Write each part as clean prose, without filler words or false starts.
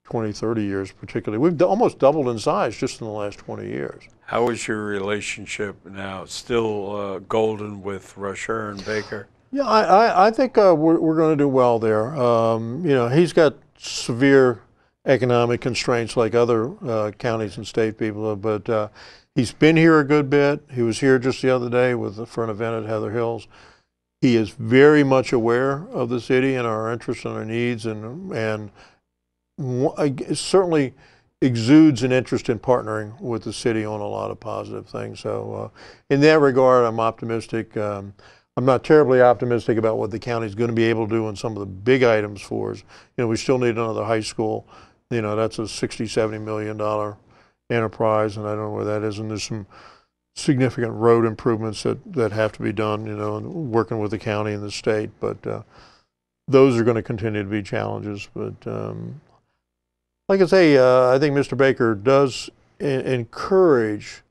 20, 30 years particularly. We've almost doubled in size just in the last 20 years. How is your relationship now? Still golden with Rusher and Baker? Yeah, I think we're going to do well there. You know, he's got severe economic constraints like other counties and state people, but he's been here a good bit. He was here just the other day for an event at Heather Hills. He is very much aware of the city and our interests and our needs, and certainly exudes an interest in partnering with the city on a lot of positive things. So in that regard, I'm optimistic. I'm not terribly optimistic about what the county is going to be able to do on some of the big items for us. You know, we still need another high school. You know, that's a $60, $70 million enterprise, and I don't know where that is. And there's some significant road improvements that have to be done, you know, and working with the county and the state. But those are going to continue to be challenges. But like I say, I think Mr. Baker does encourage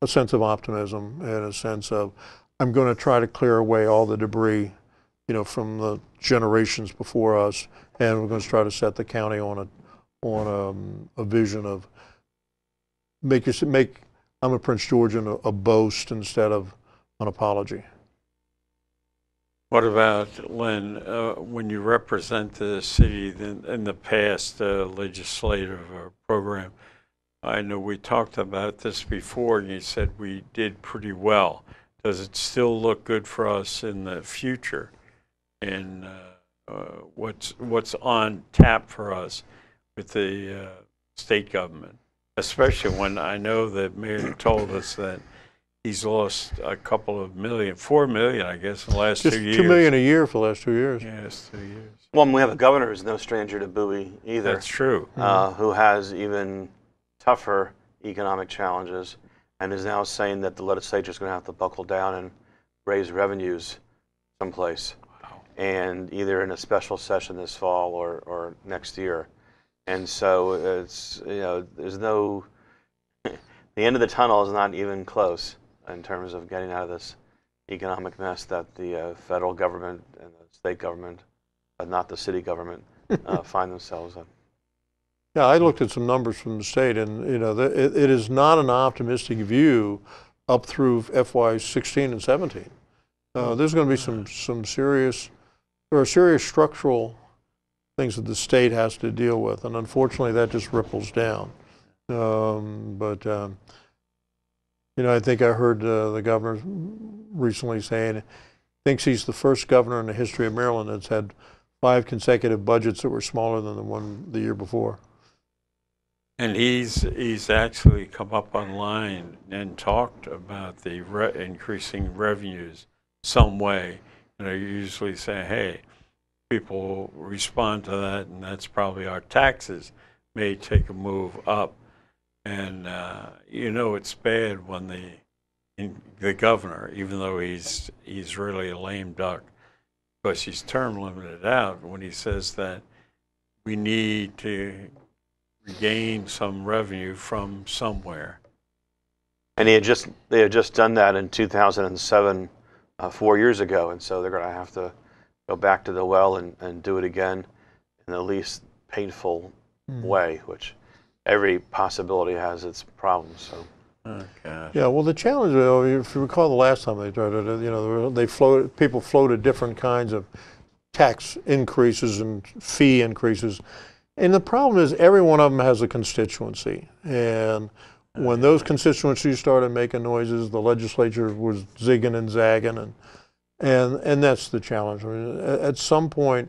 a sense of optimism and a sense of, I'm going to try to clear away all the debris, you know, from the generations before us, and we're going to try to set the county on a vision of make I'm a Prince Georgian a boast instead of an apology. What about, Lynn, when you represent the city in the past legislative program? I know we talked about this before, and you said we did pretty well. Does it still look good for us in the future? And what's on tap for us with the state government? Especially when I know that Mayor told us that he's lost a couple of million, 4 million, I guess, in the last 2 years. 2 million a year for the last 2 years. Yes, 2 years. Well, we have a governor who's no stranger to Bowie either. That's true. Who has even tougher economic challenges, and is now saying that the legislature is going to have to buckle down and raise revenues someplace, and either in a special session this fall or next year. And so it's, you know, there's no, the end of the tunnel is not even close in terms of getting out of this economic mess that the federal government and the state government, but not the city government, find themselves in. Yeah, I looked at some numbers from the state, and you know, it is not an optimistic view up through FY16 and 17. There's going to be some serious structural things that the state has to deal with, and unfortunately, that just ripples down. But you know, I think I heard the governor recently saying thinks he's the first governor in the history of Maryland that's had 5 consecutive budgets that were smaller than the one the year before. And he's actually come up online and talked about the increasing revenues some way. You know, you usually say, hey, people respond to that, and that's probably our taxes may take a move up. And you know, it's bad when the governor, even though he's really a lame duck, because he's term limited out, when he says that we need to regain some revenue from somewhere. And they had just done that in 2007, 4 years ago, and so they're going to have to go back to the well and do it again in the least painful way, which every possibility has its problems. So. Okay. Yeah, well, the challenge, if you recall the last time they tried it, you know, people floated different kinds of tax increases and fee increases. And the problem is every one of them has a constituency. And when those constituencies started making noises, the legislature was zigging and zagging, and that's the challenge. I mean, at some point,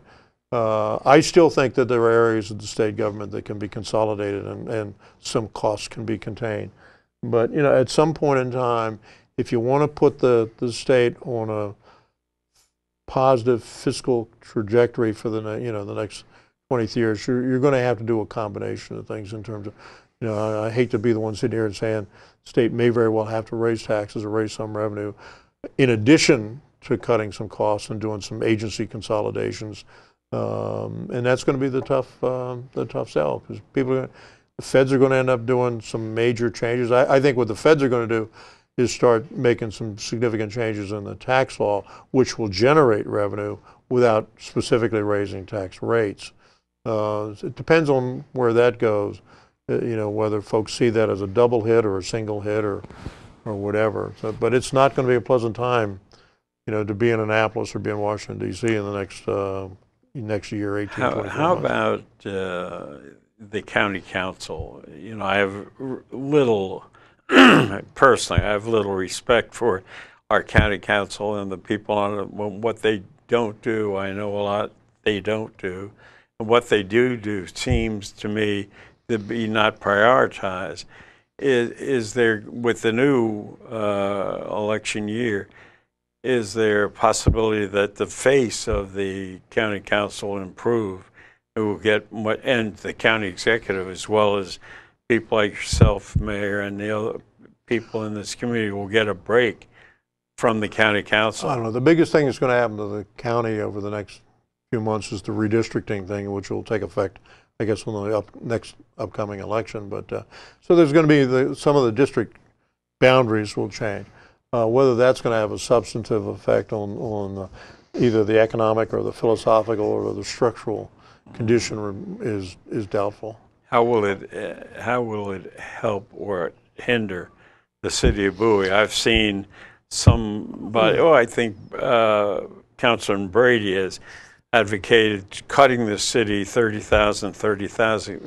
I still think that there are areas of the state government that can be consolidated and some costs can be contained. But you know, at some point in time, if you want to put the state on a positive fiscal trajectory for the next 20 years, you're going to have to do a combination of things in terms of, you know, I hate to be the one sitting here and saying the state may very well have to raise taxes or raise some revenue, in addition to cutting some costs and doing some agency consolidations, and that's going to be the tough sell, because the feds are going to end up doing some major changes. I think what the feds are going to do is start making some significant changes in the tax law, which will generate revenue without specifically raising tax rates. It depends on where that goes. You know, whether folks see that as a double hit or a single hit or whatever. So, but it's not going to be a pleasant time, you know, to be in Annapolis or be in Washington D.C. in the next year, 18, 24 months. How about the county council? You know, I have little, personally, I have little respect for our county council and the people on it. What they don't do, I know a lot they don't do. And what they do seems to me to be not prioritized. Is there, with the new election year, is there a possibility that the face of the county council will improve? It will get, and the county executive, as well as people like yourself, Mayor, and the other people in this community will get a break from the county council? I don't know. The biggest thing that's going to happen to the county over the next few months is the redistricting thing, which will take effect, I guess, on the next upcoming election. But so there's going to be some of the district boundaries will change. Whether that's going to have a substantive effect on either the economic or the philosophical or the structural condition is doubtful. How will it help or hinder the city of Bowie? I've seen somebody. I think Councilman Brady has advocated cutting the city 30,000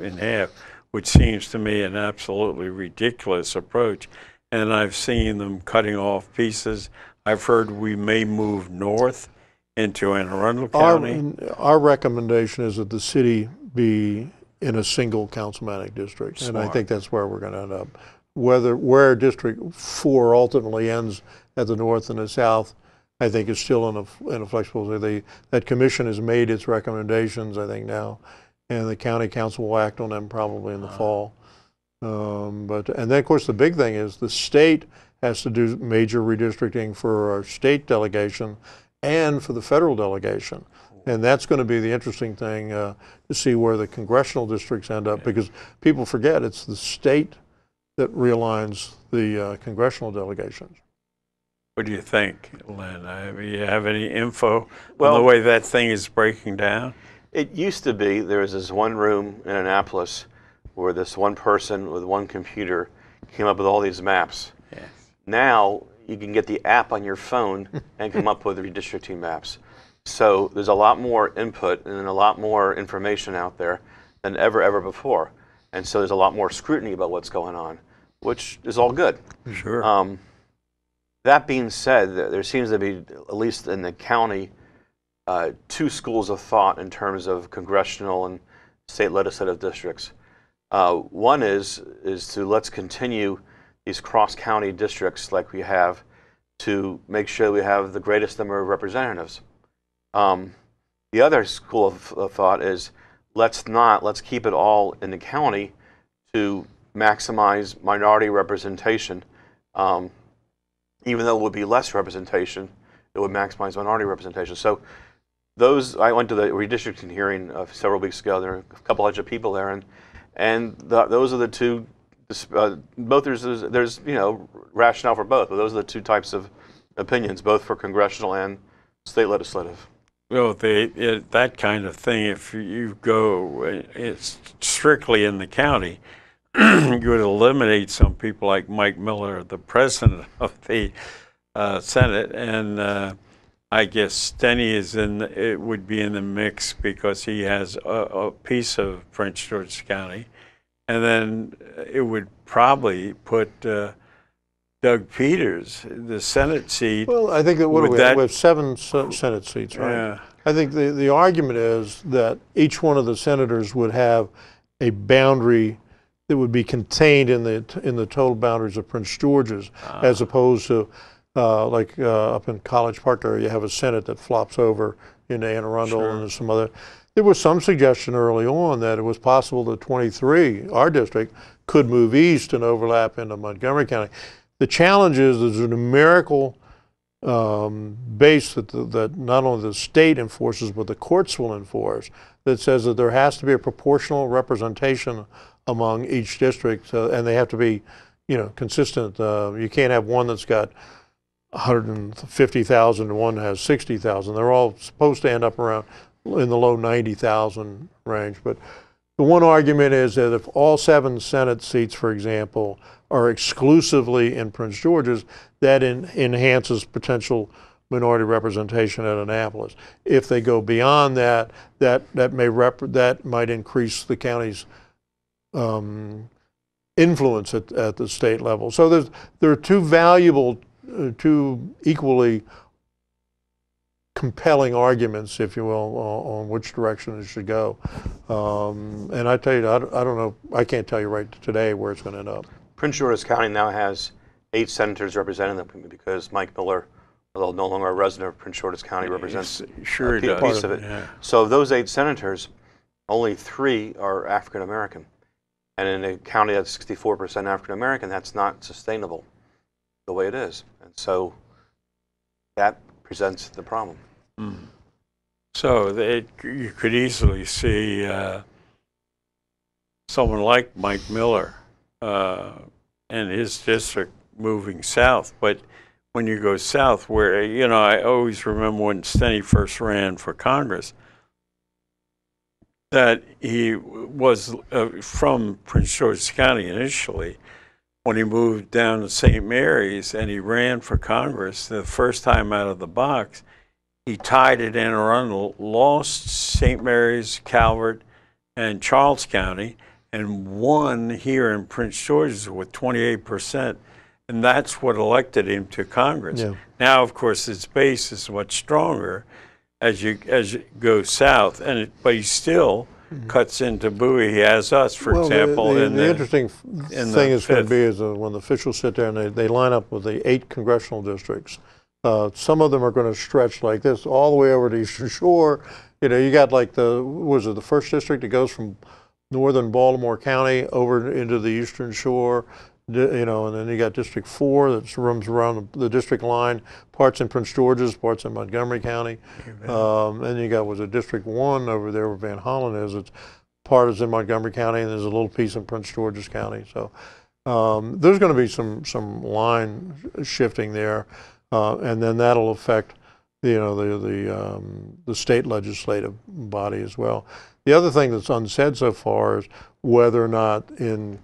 in half, which seems to me an absolutely ridiculous approach. And I've seen them cutting off pieces. I've heard we may move north into Anne Arundel County. Our recommendation is that the city be in a single councilmanic district. Smart. And I think that's where we're going to end up. Where District 4 ultimately ends at the north and the south, I think is still in a flexible. That commission has made its recommendations, I think, now, and the county council will act on them probably in the fall. And then of course the big thing is the state has to do major redistricting for our state delegation and for the federal delegation. And that's going to be the interesting thing to see where the congressional districts end up, because people forget it's the state that realigns the congressional delegations. What do you think, Len? Do you have any info on the way that thing is breaking down? It used to be there was this one room in Annapolis where this one person with one computer came up with all these maps. Yes. Now you can get the app on your phone and come up with redistricting maps. So there's a lot more input and a lot more information out there than ever before. And so there's a lot more scrutiny about what's going on, which is all good. Sure. That being said, there seems to be, at least in the county, two schools of thought in terms of congressional and state legislative districts. One is to let's continue these cross-county districts like we have to make sure we have the greatest number of representatives. The other school of thought is let's keep it all in the county to maximize minority representation. Even though it would be less representation, it would maximize minority representation. So I went to the redistricting hearing several weeks ago. There were a couple hundred people there, and those are the two. Both there's rationale for both, but those are the two types of opinions, both for congressional and state legislative. Well, that kind of thing, if you go, it's strictly in the county, you would eliminate some people like Mike Miller, the president of the Senate, and I guess Steny would be in the mix because he has a piece of Prince George's County, and then it would probably put Doug Peters, the Senate seat. Well, I think that we have 7 Senate seats, right? Yeah. I think the argument is that each one of the senators would have a boundary that would be contained in the total boundaries of Prince George's, as opposed to like up in College Park there, you have a Senate that flops over into Anne Arundel. Sure. And there's some other. There was some suggestion early on that it was possible that 23, our district, could move east and overlap into Montgomery County. The challenge is there's a numerical base that not only the state enforces, but the courts will enforce, that says that there has to be a proportional representation among each district, and they have to be, consistent. You can't have one that's got 150,000 and one has 60,000. They're all supposed to end up around in the low 90,000 range. But the one argument is that if all 7 Senate seats, for example, are exclusively in Prince George's, that enhances potential minority representation at Annapolis. If they go beyond that, that might increase the county's influence at the state level. So there are two valuable, two equally compelling arguments, if you will, on which direction it should go. And I tell you, I don't know, I can't tell you right today where it's going to end up. Prince George's County now has 8 senators representing them because Mike Miller, although no longer a resident of Prince George's County, represents a piece of it. Yeah. So of those 8 senators, only 3 are African American. And in a county that's 64% African American, that's not sustainable the way it is. And so that presents the problem. Mm. So you could easily see someone like Mike Miller and his district moving south. But when you go south, where, you know, I always remember when Steny first ran for Congress, that he was from Prince George's County initially. When he moved down to St. Mary's and he ran for Congress, the first time out of the box, he tied it in a run, lost St. Mary's, Calvert, and Charles County, and won here in Prince George's with 28%. And that's what elected him to Congress. Yeah. Now, of course, his base is much stronger as you go south, but he still cuts into Bowie. He has us, for example. The interesting thing is going to be is when the officials sit there and they line up with the 8 congressional districts. Some of them are going to stretch like this all the way over to Eastern Shore. You know, you got like the first district that goes from northern Baltimore County over into the Eastern Shore. You know, and then you got District 4 that runs around the district line, parts in Prince George's, parts in Montgomery County. And you got, District 1 over there where Van Hollen is. It's part is in Montgomery County, and there's a little piece in Prince George's County. So there's going to be some line shifting there, and then that'll affect, you know, the state legislative body as well. The other thing that's unsaid so far is whether or not in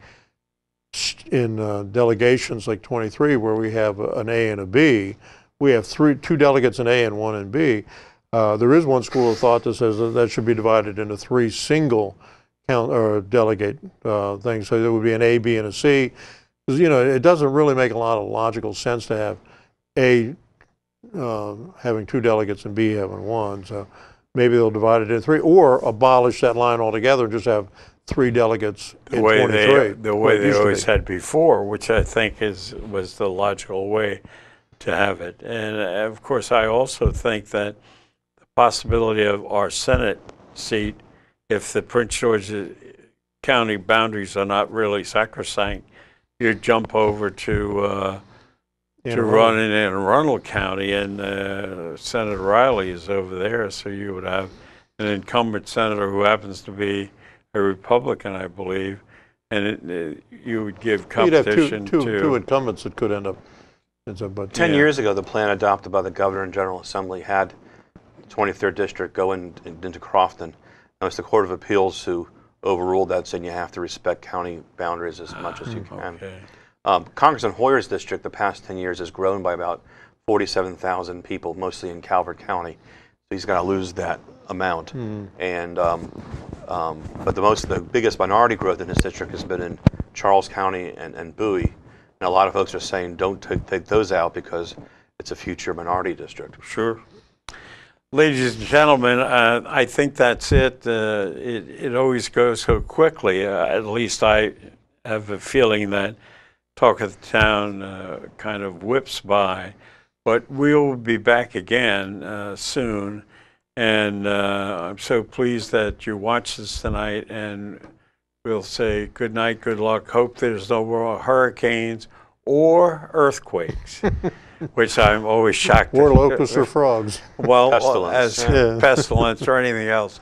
delegations like 23, where we have an A and a B, we have 2 delegates in A and 1 in B. There is one school of thought that says that should be divided into 3 single delegate things. So there would be an A, B, and a C. Because, you know, it doesn't really make a lot of logical sense to have A having 2 delegates and B having 1. So maybe they'll divide it into 3, or abolish that line altogether and just have 3 delegates in 23. The way they always had before, which I think was the logical way to have it. And of course, I also think that the possibility of our Senate seat, if the Prince George's County boundaries are not really sacrosanct, you'd jump over to run in Anne Arundel County, and Senator Riley is over there, so you would have an incumbent senator who happens to be a Republican, I believe, and you would give competition to two incumbents that could end up. But 10 years ago, the plan adopted by the Governor and General Assembly had the 23rd District go into Crofton. Now it's the Court of Appeals who overruled that, saying you have to respect county boundaries as much as you can. Okay. Congressman Hoyer's district the past 10 years has grown by about 47,000 people, mostly in Calvert County. So he's going to lose that amount. And but the biggest minority growth in his district has been in Charles County and Bowie. And a lot of folks are saying don't take those out because it's a future minority district. Sure. Ladies and gentlemen, I think that's it. It always goes so quickly. At least I have a feeling that Talk of the Town kind of whips by. But we'll be back again soon. And I'm so pleased that you watched this tonight, and we'll say good night, good luck. Hope there's no more hurricanes or earthquakes, which I'm always shocked. Or locusts or frogs. Well, pestilence. Pestilence or anything else.